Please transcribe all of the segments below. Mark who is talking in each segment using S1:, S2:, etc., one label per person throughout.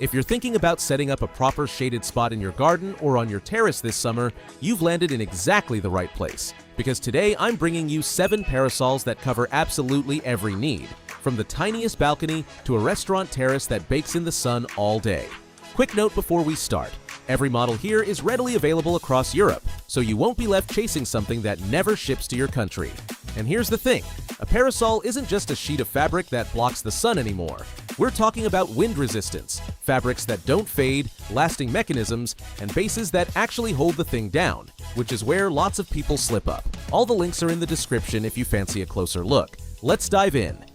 S1: If you're thinking about setting up a proper shaded spot in your garden or on your terrace this summer, you've landed in exactly the right place. Because today I'm bringing you 7 parasols that cover absolutely every need, from the tiniest balcony to a restaurant terrace that bakes in the sun all day. Quick note before we start. Every model here is readily available across Europe, so you won't be left chasing something that never ships to your country. And here's the thing, a parasol isn't just a sheet of fabric that blocks the sun anymore. We're talking about wind resistance, fabrics that don't fade, lasting mechanisms, and bases that actually hold the thing down, which is where lots of people slip up. All the links are in the description if you fancy a closer look. Let's dive in.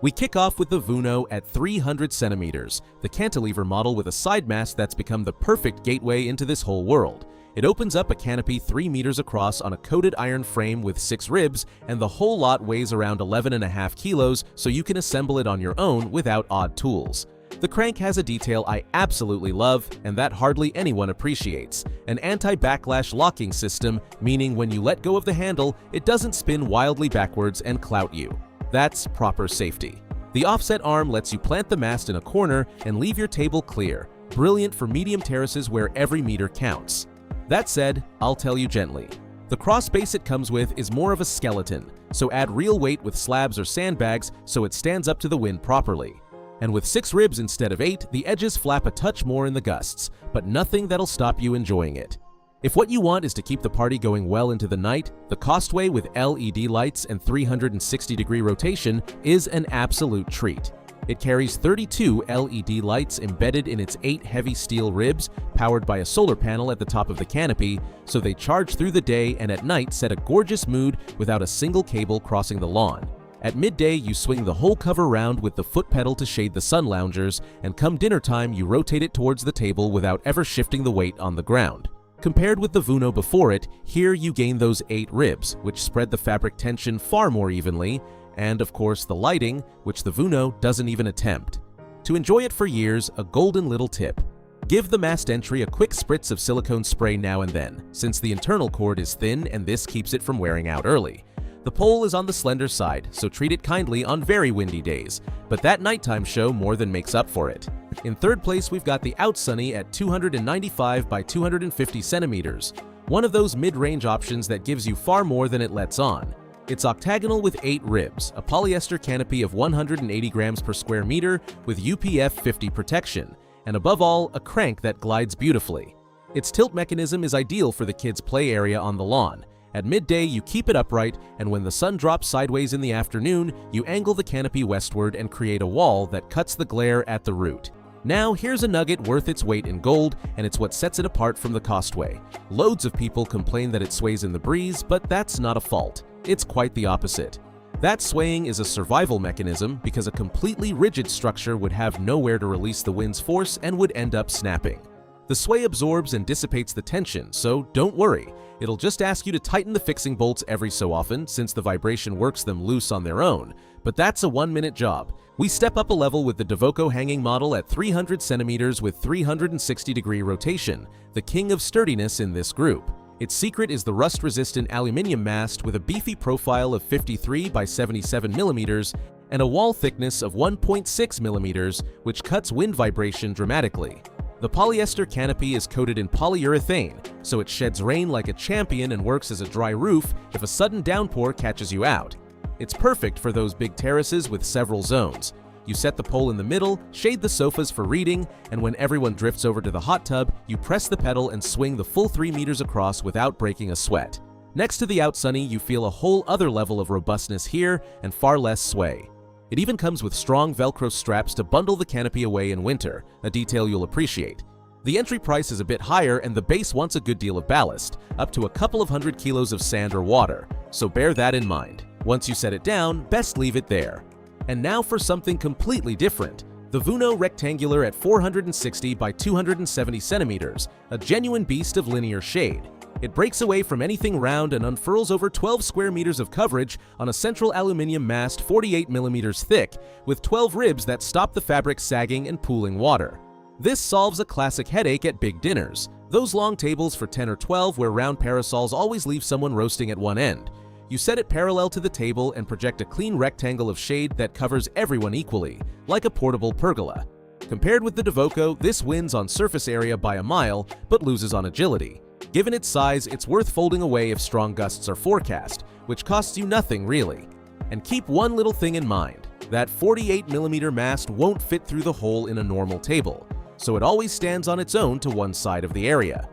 S1: We kick off with the Vuno at 300 centimeters, the cantilever model with a side mast that's become the perfect gateway into this whole world. It opens up a canopy 3 meters across on a coated iron frame with 6 ribs, and the whole lot weighs around 11.5 kilos, so you can assemble it on your own without odd tools. The crank has a detail I absolutely love, and that hardly anyone appreciates. An anti-backlash locking system, meaning when you let go of the handle, it doesn't spin wildly backwards and clout you. That's proper safety. The offset arm lets you plant the mast in a corner and leave your table clear, brilliant for medium terraces where every meter counts. That said, I'll tell you gently. The cross base it comes with is more of a skeleton, so add real weight with slabs or sandbags so it stands up to the wind properly. And with 6 ribs instead of 8, the edges flap a touch more in the gusts, but nothing that'll stop you enjoying it. If what you want is to keep the party going well into the night, the Costway with LED lights and 360-degree rotation is an absolute treat. It carries 32 LED lights embedded in its 8 heavy steel ribs, powered by a solar panel at the top of the canopy, so they charge through the day and at night set a gorgeous mood without a single cable crossing the lawn. At midday, you swing the whole cover round with the foot pedal to shade the sun loungers, and come dinner time, you rotate it towards the table without ever shifting the weight on the ground. Compared with the Vuno before it, here you gain those 8 ribs, which spread the fabric tension far more evenly, and of course the lighting, which the Vuno doesn't even attempt. To enjoy it for years, a golden little tip. Give the mast entry a quick spritz of silicone spray now and then, since the internal cord is thin and this keeps it from wearing out early. The pole is on the slender side, so treat it kindly on very windy days, but that nighttime show more than makes up for it. In third place, we've got the Outsunny at 295 by 250 centimeters, one of those mid-range options that gives you far more than it lets on. It's octagonal with 8 ribs, a polyester canopy of 180 grams per square meter with UPF 50 protection, and above all, a crank that glides beautifully. Its tilt mechanism is ideal for the kids' play area on the lawn. At midday, you keep it upright, and when the sun drops sideways in the afternoon, you angle the canopy westward and create a wall that cuts the glare at the root. Now, here's a nugget worth its weight in gold, and it's what sets it apart from the Costway. Loads of people complain that it sways in the breeze, but that's not a fault. It's quite the opposite. That swaying is a survival mechanism because a completely rigid structure would have nowhere to release the wind's force and would end up snapping. The sway absorbs and dissipates the tension, so don't worry. It'll just ask you to tighten the fixing bolts every so often since the vibration works them loose on their own, but that's a 1-minute job. We step up a level with the Devoco hanging model at 300 centimeters with 360-degree rotation, the king of sturdiness in this group. Its secret is the rust-resistant aluminum mast with a beefy profile of 53 by 77 millimeters and a wall thickness of 1.6 millimeters, which cuts wind vibration dramatically. The polyester canopy is coated in polyurethane, so it sheds rain like a champion and works as a dry roof if a sudden downpour catches you out. It's perfect for those big terraces with several zones. You set the pole in the middle, shade the sofas for reading, and when everyone drifts over to the hot tub, you press the pedal and swing the full 3 meters across without breaking a sweat. Next to the Outsunny, you feel a whole other level of robustness here and far less sway. It even comes with strong Velcro straps to bundle the canopy away in winter, a detail you'll appreciate. The entry price is a bit higher and the base wants a good deal of ballast, up to a couple of 100 kilos of sand or water, so bear that in mind. Once you set it down, best leave it there. And now for something completely different. The Vuno Rectangular at 460 by 270 centimeters, a genuine beast of linear shade. It breaks away from anything round and unfurls over 12 square meters of coverage on a central aluminum mast 48 millimeters thick, with 12 ribs that stop the fabric sagging and pooling water. This solves a classic headache at big dinners, those long tables for 10 or 12 where round parasols always leave someone roasting at one end. You set it parallel to the table and project a clean rectangle of shade that covers everyone equally, like a portable pergola. Compared with the Devoco, this wins on surface area by a mile, but loses on agility. Given its size, it's worth folding away if strong gusts are forecast, which costs you nothing really. And keep one little thing in mind, that 48mm mast won't fit through the hole in a normal table, so it always stands on its own to one side of the area.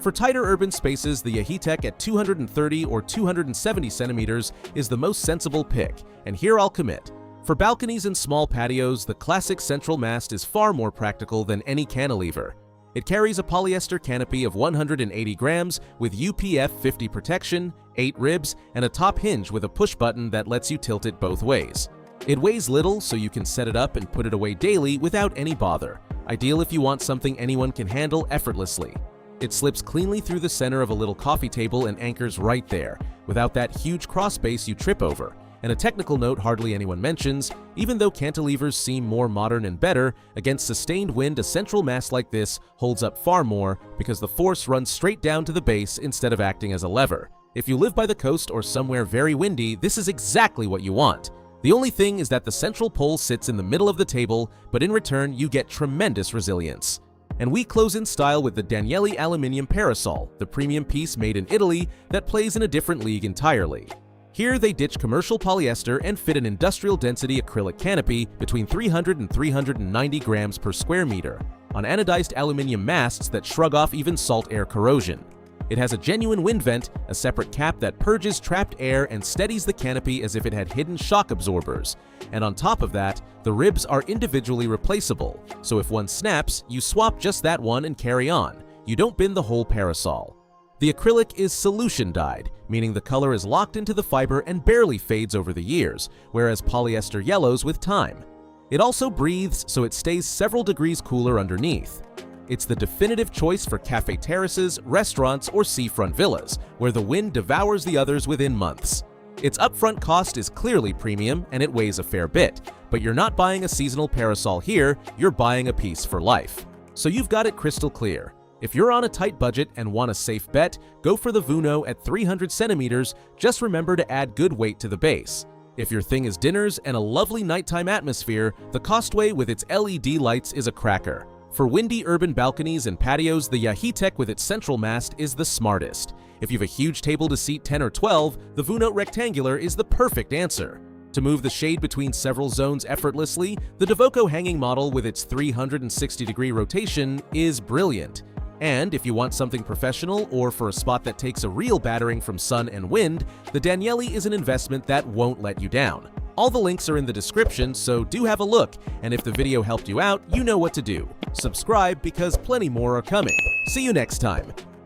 S1: For tighter urban spaces, the Yahitek at 230 or 270 centimeters is the most sensible pick, and here I'll commit. For balconies and small patios, the classic central mast is far more practical than any cantilever. It carries a polyester canopy of 180 grams with UPF 50 protection, 8 ribs, and a top hinge with a push button that lets you tilt it both ways. It weighs little, so you can set it up and put it away daily without any bother. Ideal if you want something anyone can handle effortlessly. It slips cleanly through the center of a little coffee table and anchors right there, without that huge cross base you trip over. And a technical note hardly anyone mentions, even though cantilevers seem more modern and better, against sustained wind a central mast like this holds up far more because the force runs straight down to the base instead of acting as a lever. If you live by the coast or somewhere very windy, this is exactly what you want. The only thing is that the central pole sits in the middle of the table, but in return you get tremendous resilience. And we close in style with the Daniele Aluminium Parasol, the premium piece made in Italy that plays in a different league entirely. Here they ditch commercial polyester and fit an industrial density acrylic canopy between 300 and 390 grams per square meter on anodized aluminum masts that shrug off even salt air corrosion. It has a genuine wind vent, a separate cap that purges trapped air and steadies the canopy as if it had hidden shock absorbers. And on top of that, the ribs are individually replaceable, so if one snaps, you swap just that one and carry on. You don't bin the whole parasol. The acrylic is solution dyed, meaning the color is locked into the fiber and barely fades over the years, whereas polyester yellows with time. It also breathes, so it stays several degrees cooler underneath. It's the definitive choice for cafe terraces, restaurants, or seafront villas, where the wind devours the others within months. Its upfront cost is clearly premium, and it weighs a fair bit, but you're not buying a seasonal parasol here, you're buying a piece for life. So you've got it crystal clear. If you're on a tight budget and want a safe bet, go for the Vuno at 300 centimeters, just remember to add good weight to the base. If your thing is dinners and a lovely nighttime atmosphere, the Costway with its LED lights is a cracker. For windy urban balconies and patios, the Yahitek with its central mast is the smartest. If you have a huge table to seat 10 or 12, the Vuno Rectangular is the perfect answer. To move the shade between several zones effortlessly, the Devoco hanging model with its 360-degree rotation is brilliant. And if you want something professional or for a spot that takes a real battering from sun and wind, the Daniele is an investment that won't let you down. All the links are in the description, so do have a look, and if the video helped you out, you know what to do. Subscribe because plenty more are coming. See you next time.